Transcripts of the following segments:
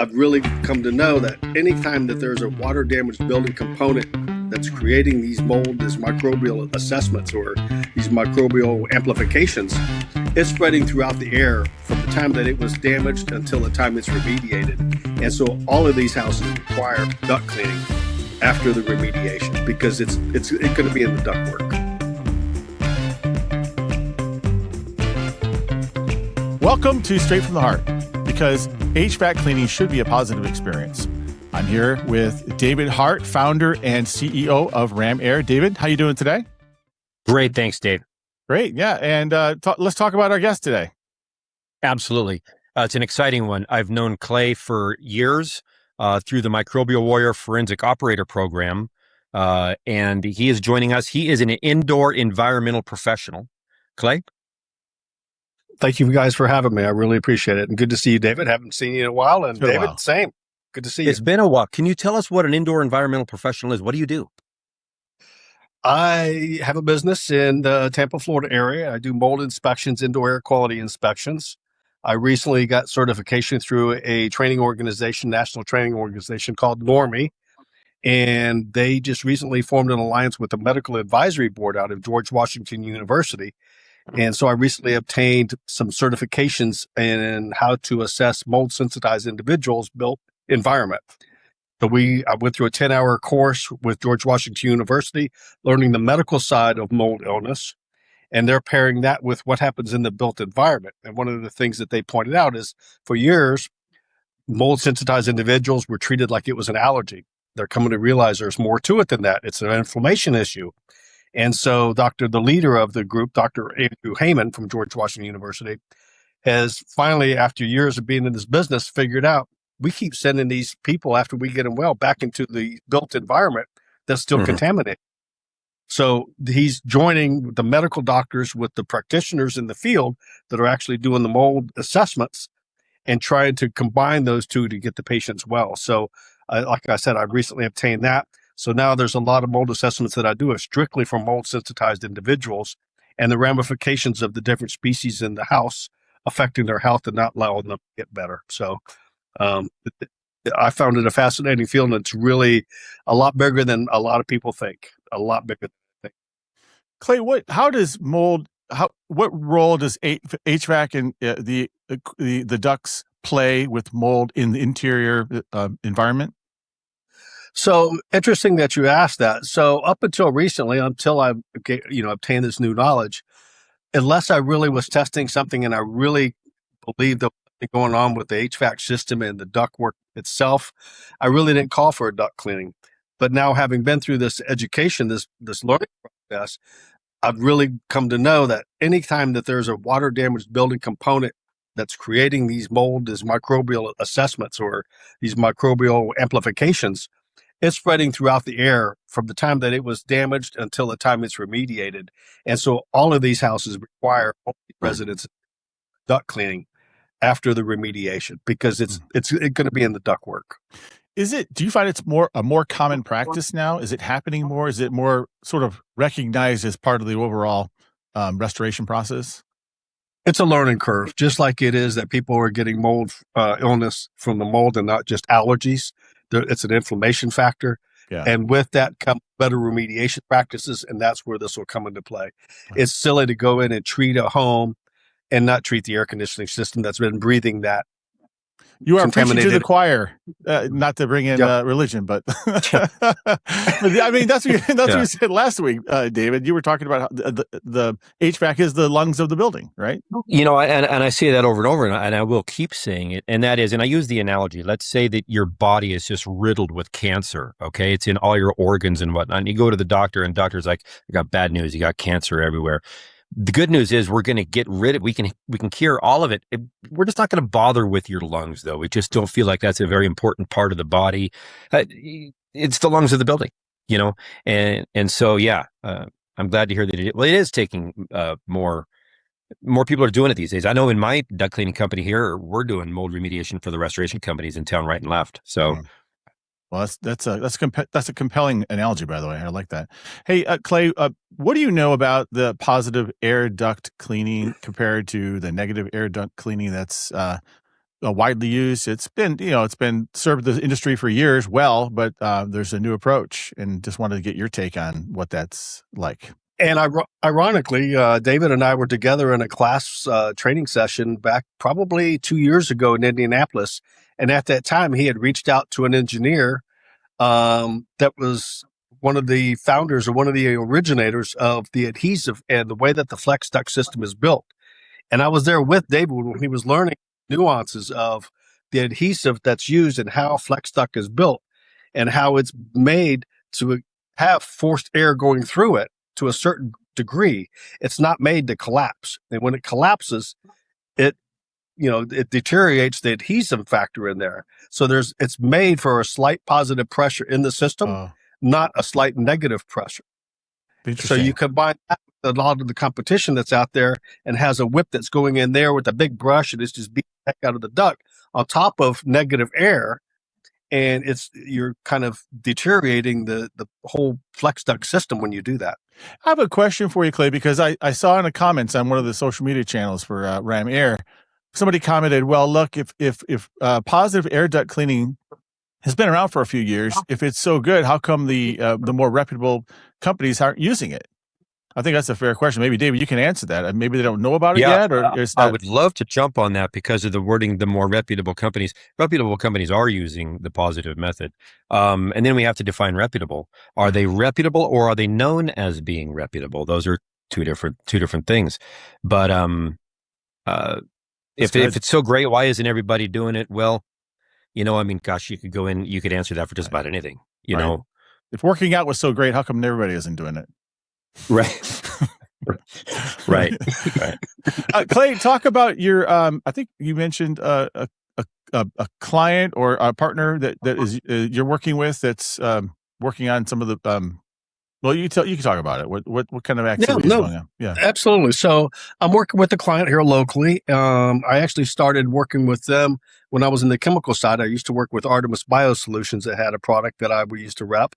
I've really come to know that anytime that there's a water damaged building component that's creating these mold, these microbial assessments or these microbial amplifications, it's spreading throughout the air from the time that it was damaged until the time it's remediated. And so all of these houses require duct cleaning after the remediation because it's going to be in the ductwork. Welcome to Straight from the Heart, because HVAC cleaning should be a positive experience. I'm here with David Hart, founder and CEO of RamAir. David, how you doing today? Great, thanks, Dave. Great, yeah. And let's talk about our guest today. Absolutely. It's an exciting one. I've known Clay for years through the Microbial Warrior Forensic Operator Program, and he is joining us. He is an indoor environmental professional. Clay? Thank you guys for having me. I really appreciate it. And good to see you, David. Haven't seen you in a while. And David, same. Good to see you. It's been a while. Can you tell us what an indoor environmental professional is? What do you do? I have a business in the Tampa, Florida area. I do mold inspections, indoor air quality inspections. I recently got certification through a training organization, national training organization called NORMI. And they just recently formed an alliance with the Medical Advisory Board out of George Washington University. And so I recently obtained some certifications in how to assess mold sensitized individuals' built environment. So I went through a 10-hour course with George Washington University, learning the medical side of mold illness. And they're pairing that with what happens in the built environment. And one of the things that they pointed out is for years, mold sensitized individuals were treated like it was an allergy. They're coming to realize there's more to it than that. It's an inflammation issue. And so the leader of the group, Dr. Andrew Heyman from George Washington University, has finally, after years of being in this business, figured out we keep sending these people after we get them well back into the built environment that's still contaminated. So he's joining the medical doctors with the practitioners in the field that are actually doing the mold assessments and trying to combine those two to get the patients well. So like I said, I've recently obtained that. So now there's a lot of mold assessments that I do are strictly for mold sensitized individuals and the ramifications of the different species in the house affecting their health and not allowing them to get better. So I found it a fascinating field, and it's really a lot bigger than a lot of people think, a lot bigger than they think. Clay, what role does HVAC and the ducts play with mold in the interior environment? So interesting that you asked that. So up until recently, until I obtained this new knowledge, unless I really was testing something and I really believed that was going on with the HVAC system and the ductwork itself, I really didn't call for a duct cleaning. But now, having been through this education, this learning process, I've really come to know that anytime that there's a water damaged building component that's creating these mold, these microbial assessments or these microbial amplifications, it's spreading throughout the air from the time that it was damaged until the time it's remediated. And so all of these houses require residents duct cleaning after the remediation because it's going to be in the ductwork. Do you find it's a more common practice now? Is it happening more? Is it more sort of recognized as part of the overall restoration process? It's a learning curve, just like it is that people are getting mold illness from the mold and not just allergies. It's an inflammation factor. Yeah. And with that comes better remediation practices, and that's where this will come into play. Right. It's silly to go in and treat a home and not treat the air conditioning system that's been breathing that. You are preaching to the choir, not to bring in religion, but I mean, that's what you said last week, David. You were talking about how the HVAC is the lungs of the building, right? You know, and I say that over and over, and I will keep saying it. And that is, and I use the analogy, let's say that your body is just riddled with cancer, okay? It's in all your organs and whatnot. And you go to the doctor, and doctor's like, I got bad news. You got cancer everywhere. The good news is we're going to get rid of it. We can cure all of it. We're just not going to bother with your lungs, though. We just don't feel like that's a very important part of the body. It's the lungs of the building, you know? And so, I'm glad to hear that it is taking more people are doing it these days. I know in my duct cleaning company here, we're doing mold remediation for the restoration companies in town right and left. So Well, that's a compelling analogy, by the way. I like that. Hey, Clay, what do you know about the positive air duct cleaning compared to the negative air duct cleaning that's widely used. It's been, it's been served the industry for years well, but there's a new approach, and just wanted to get your take on what that's like. And ironically, David and I were together in a class training session back probably 2 years ago in Indianapolis. And at that time, he had reached out to an engineer that was one of the founders or one of the originators of the adhesive and the way that the flex duct system is built. And I was there with David when he was learning nuances of the adhesive that's used and how flex duct is built and how it's made to have forced air going through it to a certain degree. It's not made to collapse. And when it collapses, it deteriorates the adhesive factor in there. So it's made for a slight positive pressure in the system, not a slight negative pressure. So you combine that with a lot of the competition that's out there and has a whip that's going in there with a big brush and it's just beating the heck out of the duct on top of negative air. And you're kind of deteriorating the whole flex duct system when you do that. I have a question for you, Clay, because I saw in the comments on one of the social media channels for RamAir, somebody commented, well, look, if positive air duct cleaning has been around for a few years, if it's so good, how come the more reputable companies aren't using it? I think that's a fair question. Maybe, David, you can answer that. Maybe they don't know about it yet? Or I would love to jump on that because of the wording, the more reputable companies. Reputable companies are using the positive method. And then we have to define reputable. Are they reputable or are they known as being reputable? Those are two different things. But if it's so great, why isn't everybody doing it? Well, gosh, you could go in, you could answer that for just about anything, you know. If working out was so great, how come everybody isn't doing it? Right. right. Clay, talk about your, I think you mentioned a client or a partner that is you're working with that's working on some of the, well, you can talk about it. What kind of activity is going on? Yeah, absolutely. So I'm working with a client here locally. I actually started working with them when I was in the chemical side. I used to work with Artemis Bio-Solutions that had a product that we used to rep.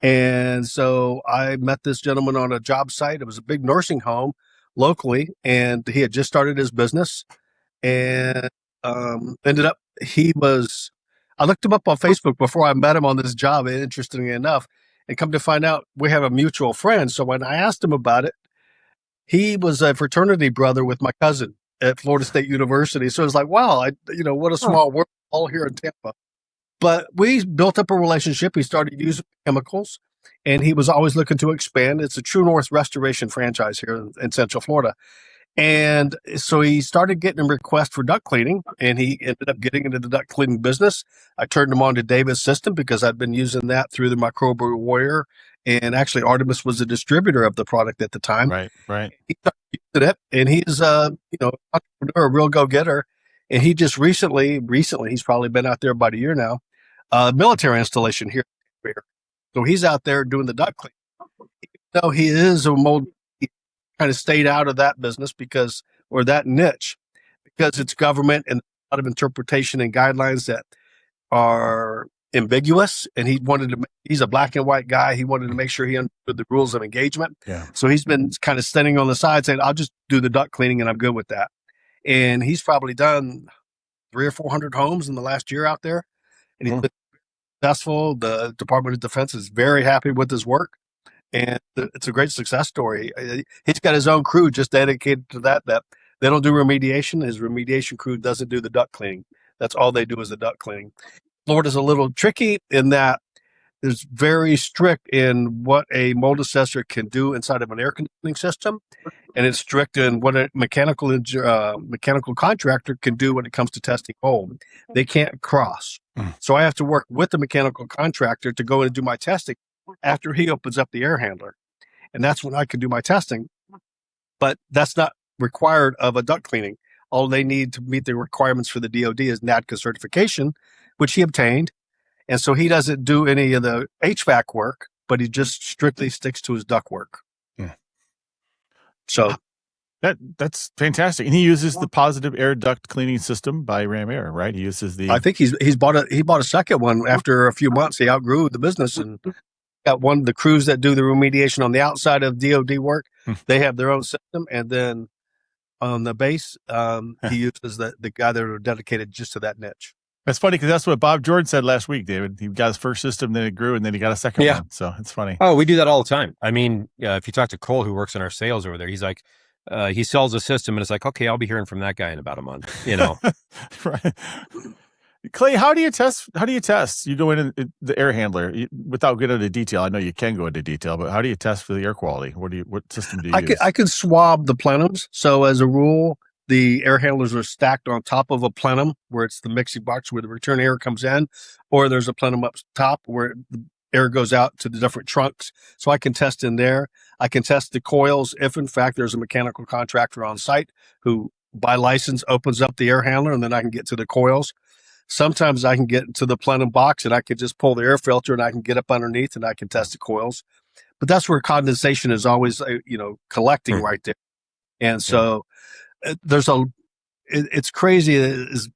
And so I met this gentleman on a job site. It was a big nursing home locally, and he had just started his business. And ended up, I looked him up on Facebook before I met him on this job, interestingly enough, and come to find out we have a mutual friend. So when I asked him about it, he was a fraternity brother with my cousin at Florida State University. So it was like, wow, what a small world all here in Tampa. But we built up a relationship. He started using chemicals, and he was always looking to expand. It's a True North restoration franchise here in Central Florida. And so he started getting a request for duct cleaning, and he ended up getting into the duct cleaning business. I turned him on to David's system because I'd been using that through the Microbial Warrior. And actually, Artemis was the distributor of the product at the time. Right. He started using it, and he's entrepreneur, a real go-getter. And he just recently, he's probably been out there about a year now, military installation here. So he's out there doing the duct cleaning. So he is a mold. He kind of stayed out of that business or that niche because it's government and a lot of interpretation and guidelines that are ambiguous. And he's a black and white guy. He wanted to make sure he understood the rules of engagement. Yeah. So he's been kind of standing on the side saying, I'll just do the duct cleaning and I'm good with that. And he's probably done 300 or 400 homes in the last year out there. And he's been successful. The Department of Defense is very happy with his work. And it's a great success story. He's got his own crew just dedicated to that they don't do remediation. His remediation crew doesn't do the duct cleaning. That's all they do is the duct cleaning. Florida's a little tricky in that it's very strict in what a mold assessor can do inside of an air conditioning system. And it's strict in what a mechanical contractor can do when it comes to testing mold. They can't cross. So I have to work with the mechanical contractor to go in and do my testing after he opens up the air handler. And that's when I can do my testing. But that's not required of a duct cleaning. All they need to meet the requirements for the DOD is NADCA certification, which he obtained. And so he doesn't do any of the HVAC work, but he just strictly sticks to his duct work. Yeah. So that's fantastic. And he uses the positive air duct cleaning system by RamAir, right? He uses I think he bought a second one after a few months. He outgrew the business and got one of the crews that do the remediation on the outside of DOD work. They have their own system, and then on the base. He uses the guy that are dedicated just to that niche. That's funny because that's what Bob Jordan said last week, David. He got his first system, then it grew, and then he got a second one. So it's funny. Oh, we do that all the time. I mean, if you talk to Cole, who works in our sales over there, he's like, he sells a system and it's like, okay, I'll be hearing from that guy in about a month, you know? Right. Clay, how do you test? You go in the air handler without getting into detail. I know you can go into detail, but how do you test for the air quality? What system do you use? I can swab the plenums. So as a rule, the air handlers are stacked on top of a plenum where it's the mixing box where the return air comes in, or there's a plenum up top where the air goes out to the different trunks. So I can test in there. I can test the coils if, in fact, there's a mechanical contractor on site who, by license, opens up the air handler, and then I can get to the coils. Sometimes I can get to the plenum box and I can just pull the air filter and I can get up underneath and I can test the coils. But that's where condensation is always, collecting right there. And so it's crazy as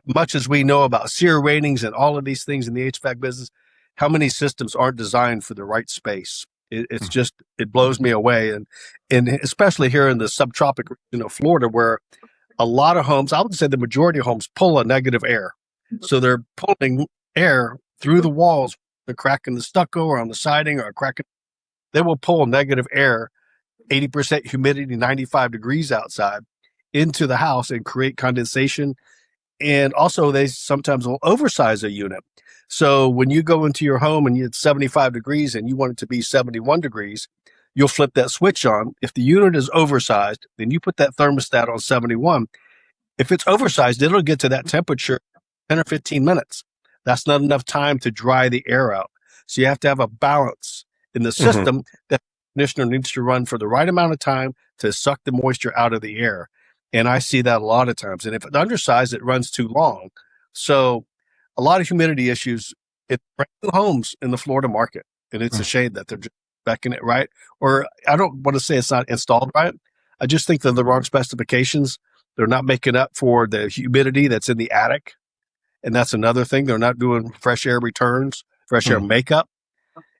much as we know about SEER ratings and all of these things in the HVAC business, how many systems aren't designed for the right space. It's just, it blows me away. And especially here in the subtropic region of Florida, where a lot of homes, I would say the majority of homes pull a negative air. So they're pulling air through the walls, the crack in the stucco or on the siding or a crack. They will pull negative air, 80% humidity, 95 degrees outside into the house and create condensation. And also they sometimes will oversize a unit. So when you go into your home and it's 75 degrees and you want it to be 71 degrees, you'll flip that switch on. If the unit is oversized, then you put that thermostat on 71. If it's oversized, it'll get to that temperature 10 or 15 minutes. That's not enough time to dry the air out. So you have to have a balance in the system that the conditioner needs to run for the right amount of time to suck the moisture out of the air. And I see that a lot of times. And if it's undersized, it runs too long. So a lot of humidity issues in brand new homes in the Florida market. And it's a shame that they're just specing it right. Or I don't want to say it's not installed right. I just think they're the wrong specifications. They're not making up for the humidity that's in the attic. And that's another thing. They're not doing fresh air returns, fresh air makeup.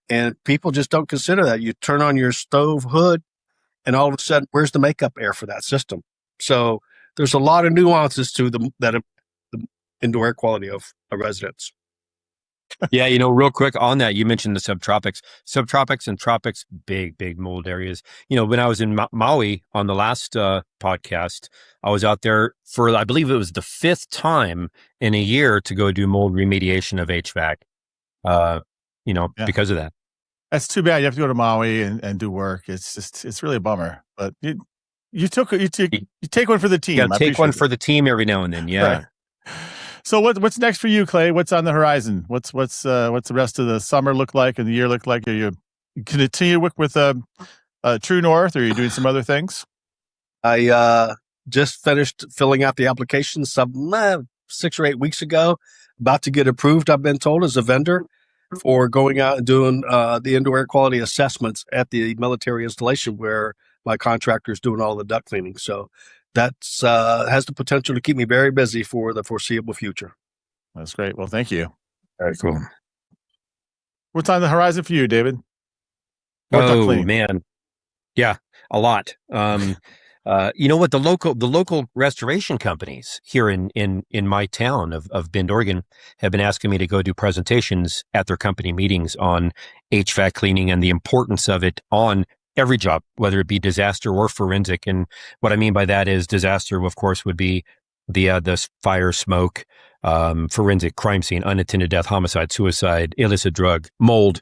And people just don't consider that. You turn on your stove hood and all of a sudden, where's the makeup air for that system? So there's a lot of nuances to the indoor air quality of a residence. Yeah, real quick on that, you mentioned the subtropics and tropics, big mold areas. When I was in Maui on the last podcast, I was out there for, I believe it was the 5th time in a year to go do mold remediation of HVAC, because of that. That's too bad. You have to go to Maui and do work. It's really a bummer, but you take one for the team. You gotta take one for the team every now and then. Yeah. Right. So what's next for you, Clay? What's on the horizon? What's the rest of the summer look like and the year look like? Are you continue with True North, or are you doing some other things? I just finished filling out the application some 6 or 8 weeks ago. About to get approved, I've been told, as a vendor for going out and doing the indoor air quality assessments at the military installation where my contractor is doing all the duct cleaning. So that's has the potential to keep me very busy for the foreseeable future. That's great. Well, thank you. Very cool. What's on the horizon for you, David? Oh, man. Yeah, a lot. You know what? The local restoration companies here in my town of Bend, Oregon, have been asking me to go do presentations at their company meetings on HVAC cleaning and the importance of it on every job, whether it be disaster or forensic. And what I mean by that is disaster, of course, would be the fire, smoke, forensic, crime scene, unattended death, homicide, suicide, illicit drug, mold,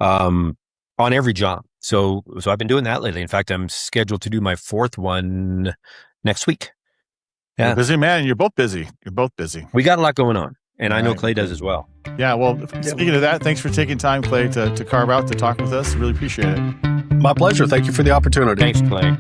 on every job. So I've been doing that lately. In fact, I'm scheduled to do my 4th one next week. Yeah. You're busy, man. You're both busy. We got a lot going on. And I know Clay does as well. Yeah. Well, speaking of that, thanks for taking time, Clay, to carve out to talk with us. Really appreciate it. My pleasure. Thank you for the opportunity. Thanks, Clay.